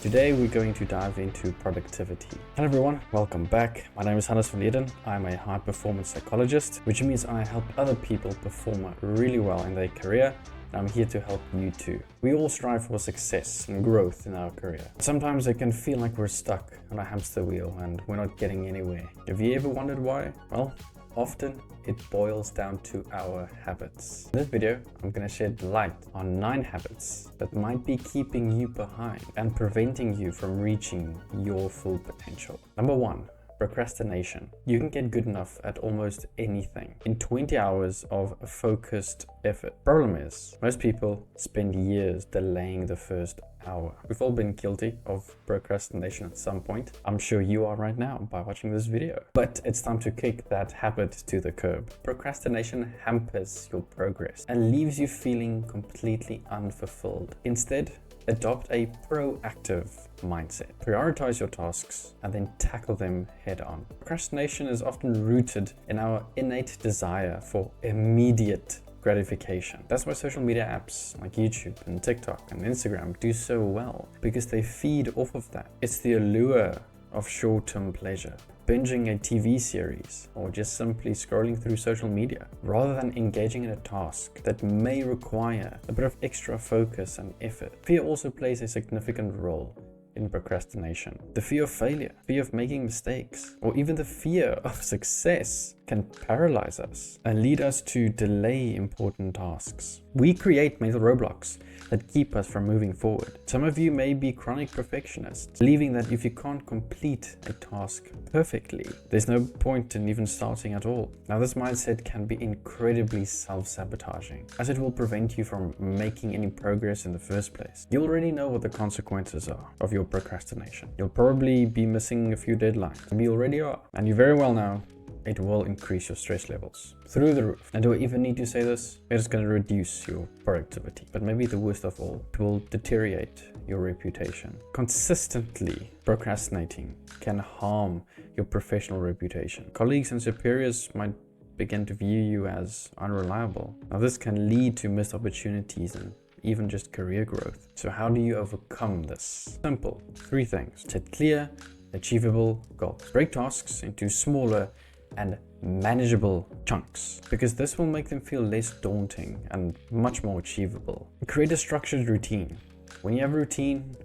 Today we're going to dive into productivity. Hello everyone, welcome back. My name is Hannes van Eden. I'm a high performance psychologist, which means I help other people perform really well in their career. And I'm here to help you too. We all strive for success and growth in our career. Sometimes it can feel like we're stuck on a hamster wheel and we're not getting anywhere. Have you ever wondered why? Well, often it boils down to our habits. In this video, I'm going to shed light on 9 habits that might be keeping you behind and preventing you from reaching your full potential. Number 1. Procrastination. You can get good enough at almost anything in 20 hours of focused effort. Problem is, most people spend years delaying the first hour. We've all been guilty of procrastination at some point. I'm sure you are right now by watching this video. But it's time to kick that habit to the curb. Procrastination hampers your progress and leaves you feeling completely unfulfilled. Instead, adopt a proactive mindset. Prioritize your tasks and then tackle them head on. Procrastination is often rooted in our innate desire for immediate gratification. That's why social media apps like YouTube and TikTok and Instagram do so well, because they feed off of that. It's the allure of short-term pleasure, binging a TV series, or just simply scrolling through social media, rather than engaging in a task that may require a bit of extra focus and effort. Fear also plays a significant role in procrastination. The fear of failure, fear of making mistakes, or even the fear of success can paralyze us and lead us to delay important tasks. We create mental roadblocks that keep us from moving forward. Some of you may be chronic perfectionists, believing that if you can't complete a task perfectly, there's no point in even starting at all. Now, this mindset can be incredibly self-sabotaging, as it will prevent you from making any progress in the first place. You already know what the consequences are of your procrastination. You'll probably be missing a few deadlines. Maybe you already are, and you very well know it will increase your stress levels through the roof. And do I even need to say this? It is going to reduce your productivity. But maybe the worst of all, it will deteriorate your reputation. Consistently procrastinating can harm your professional reputation. Colleagues and superiors might begin to view you as unreliable. Now, this can lead to missed opportunities and even just career growth. So how do you overcome this? Simple. 3 things. Set clear, achievable goals. Break tasks into smaller and manageable chunks, because this will make them feel less daunting and much more achievable. Create a structured routine. When you have a routine,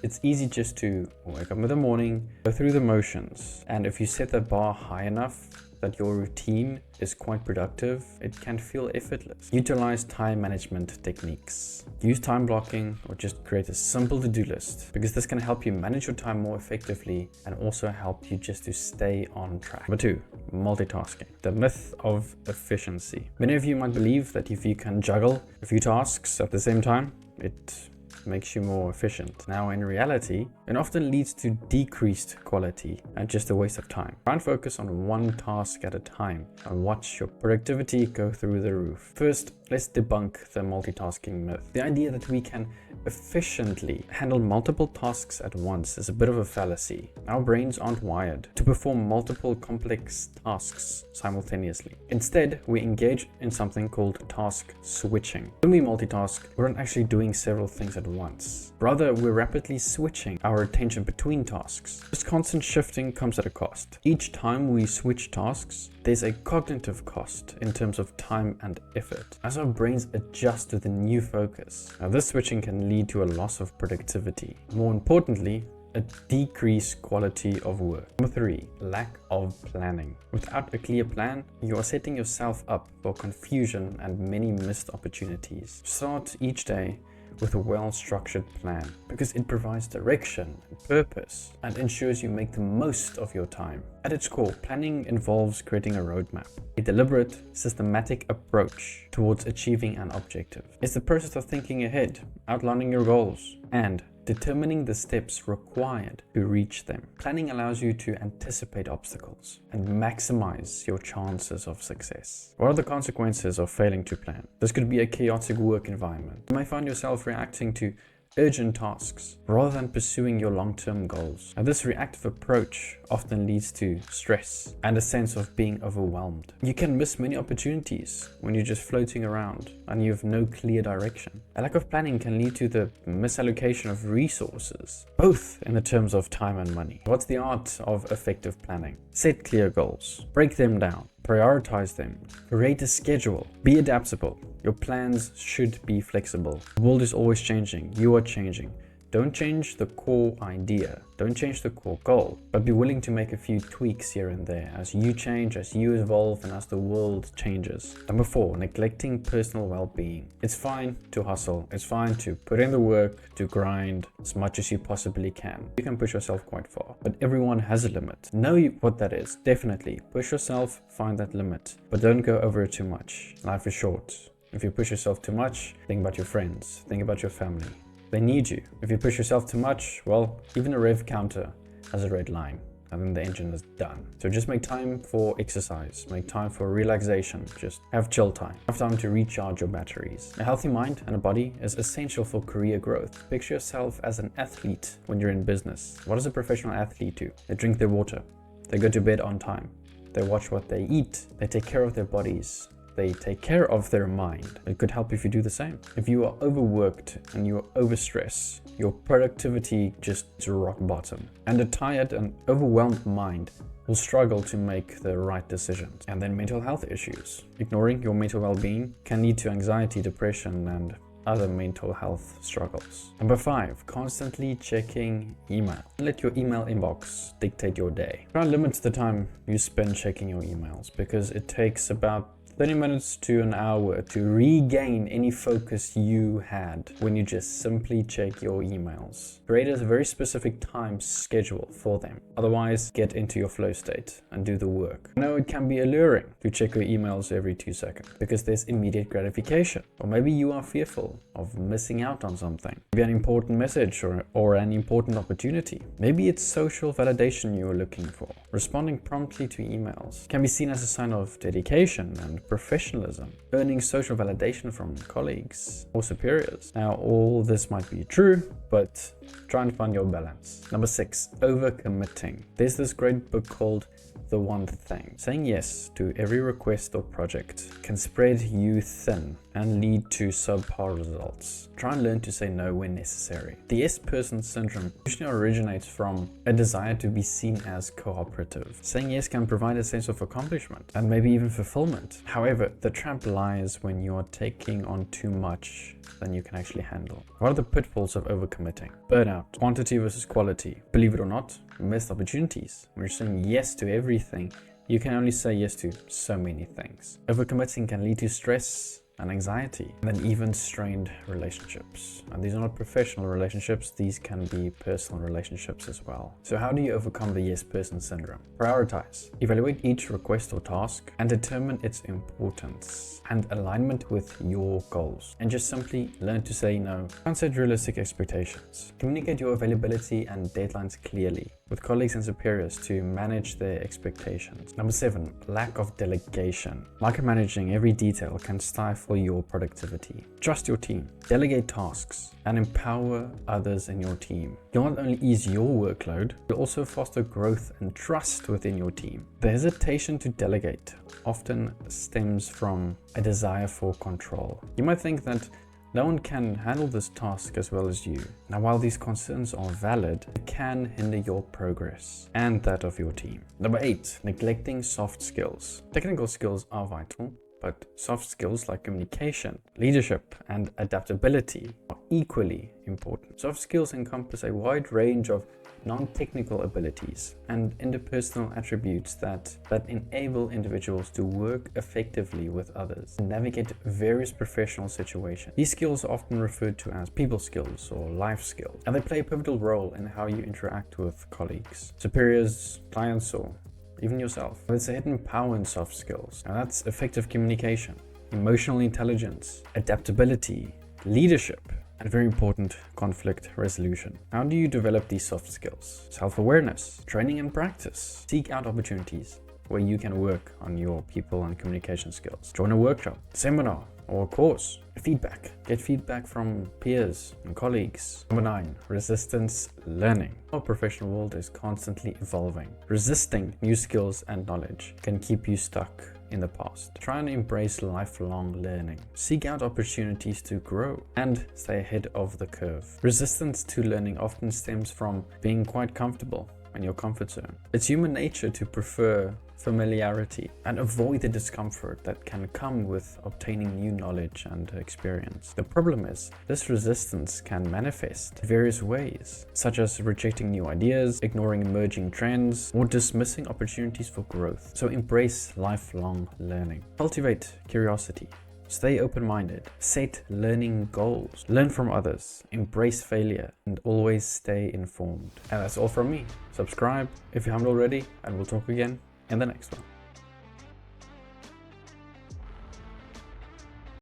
it's easy just to wake up in the morning, go through the motions, and if you set the bar high enough that your routine is quite productive, it can feel effortless. Utilize time management techniques. Use time blocking or just create a simple to-do list, because this can help you manage your time more effectively and also help you just to stay on track. Number 2, multitasking. The myth of efficiency. Many of you might believe that if you can juggle a few tasks at the same time, it makes you more efficient. Now, in reality, it often leads to decreased quality and just a waste of time. Try and focus on one task at a time and watch your productivity go through the roof. First, let's debunk the multitasking myth. The idea that we can efficiently handle multiple tasks at once is a bit of a fallacy. Our brains aren't wired to perform multiple complex tasks simultaneously. Instead, we engage in something called task switching. When we multitask, we're not actually doing several things at once. Rather, we're rapidly switching our attention between tasks. This constant shifting comes at a cost. Each time we switch tasks, there's a cognitive cost in terms of time and effort, as our brains adjust to the new focus. Now, this switching can lead to a loss of productivity. More importantly, a decreased quality of work. Number 3, lack of planning. Without a clear plan, you are setting yourself up for confusion and many missed opportunities. Start each day with a well-structured plan, because it provides direction and purpose and ensures you make the most of your time. At its core, planning involves creating a roadmap, a deliberate, systematic approach towards achieving an objective. It's the process of thinking ahead, outlining your goals, and determining the steps required to reach them. Planning allows you to anticipate obstacles and maximize your chances of success. What are the consequences of failing to plan? This could be a chaotic work environment. You may find yourself reacting to urgent tasks rather than pursuing your long-term goals. Now, this reactive approach often leads to stress and a sense of being overwhelmed. You can miss many opportunities when you're just floating around and you have no clear direction. A lack of planning can lead to the misallocation of resources, both in the terms of time and money. What's the art of effective planning? Set clear goals, break them down, prioritize them, create a schedule, be adaptable. Your plans should be flexible. The world is always changing. You are changing. Don't change the core idea. Don't change the core goal, but be willing to make a few tweaks here and there as you change, as you evolve, and as the world changes. Number 4, neglecting personal well-being. It's fine to hustle. It's fine to put in the work, to grind as much as you possibly can. You can push yourself quite far, but everyone has a limit. Know what that is. Definitely push yourself, find that limit, but don't go over it too much. Life is short. If you push yourself too much, think about your friends, think about your family. They need you. If you push yourself too much, well, even a rev counter has a red line and then the engine is done. So just make time for exercise, make time for relaxation, just have chill time, have time to recharge your batteries. A healthy mind and a body is essential for career growth. Picture yourself as an athlete when you're in business. What does a professional athlete do? They drink their water, they go to bed on time, they watch what they eat, they take care of their bodies, they take care of their mind. It could help if you do the same. If you are overworked and you are overstressed, your productivity just is rock bottom. And a tired and overwhelmed mind will struggle to make the right decisions. And then mental health issues. Ignoring your mental well-being can lead to anxiety, depression, and other mental health struggles. Number 5, constantly checking email. Let your email inbox dictate your day. Try and limit the time you spend checking your emails because it takes about 30 minutes to an hour to regain any focus you had when you just simply check your emails. Create a very specific time schedule for them. Otherwise, get into your flow state and do the work. I know it can be alluring to check your emails every 2 seconds because there's immediate gratification. Or maybe you are fearful of missing out on something. Maybe an important message or an important opportunity. Maybe it's social validation you are looking for. Responding promptly to emails can be seen as a sign of dedication and professionalism, earning social validation from colleagues or superiors. Now, all this might be true, but try and find your balance. Number 6, overcommitting. There's this great book called The One Thing. Saying yes to every request or project can spread you thin and lead to subpar results. Try and learn to say no when necessary. The yes person syndrome usually originates from a desire to be seen as cooperative. Saying yes can provide a sense of accomplishment and maybe even fulfillment. However, the trap lies when you are taking on too much than you can actually handle. What are the pitfalls of overcommitting? Burnout, quantity versus quality. Believe it or not, missed opportunities. When you're saying yes to everything, you can only say yes to so many things. Overcommitting can lead to stress and anxiety, and then even strained relationships. And these are not professional relationships, these can be personal relationships as well. So how do you overcome the yes person syndrome? Prioritize. Evaluate each request or task and determine its importance and alignment with your goals. And just simply learn to say no. And set realistic expectations. Communicate your availability and deadlines clearly with colleagues and superiors to manage their expectations. Number 7, lack of delegation. Micromanaging every detail can stifle your productivity. Trust your team, delegate tasks, and empower others in your team. You'll not only ease your workload, you'll also foster growth and trust within your team. The hesitation to delegate often stems from a desire for control. You might think that no one can handle this task as well as you. Now, while these concerns are valid, it can hinder your progress and that of your team. Number 8, neglecting soft skills. Technical skills are vital, but soft skills like communication, leadership, and adaptability are equally important. Soft skills encompass a wide range of non-technical abilities and interpersonal attributes that enable individuals to work effectively with others and navigate various professional situations. These skills are often referred to as people skills or life skills, and they play a pivotal role in how you interact with colleagues, superiors, clients, or even yourself. There's a hidden power in soft skills, and that's effective communication, emotional intelligence, adaptability, leadership, and very important, conflict resolution. How do you develop these soft skills? Self-awareness, training and practice. Seek out opportunities where you can work on your people and communication skills. Join a workshop, seminar, or a course. Feedback. Get feedback from peers and colleagues. Number 9, resistance learning. Our professional world is constantly evolving. Resisting new skills and knowledge can keep you stuck in the past. Try and embrace lifelong learning. Seek out opportunities to grow and stay ahead of the curve. Resistance to learning often stems from being quite comfortable in your comfort zone. It's human nature to prefer familiarity and avoid the discomfort that can come with obtaining new knowledge and experience. The problem is, this resistance can manifest in various ways, such as rejecting new ideas, ignoring emerging trends, or dismissing opportunities for growth. So embrace lifelong learning. Cultivate curiosity. Stay open-minded, set learning goals, learn from others, embrace failure, and always stay informed. And that's all from me. Subscribe if you haven't already, and we'll talk again in the next one.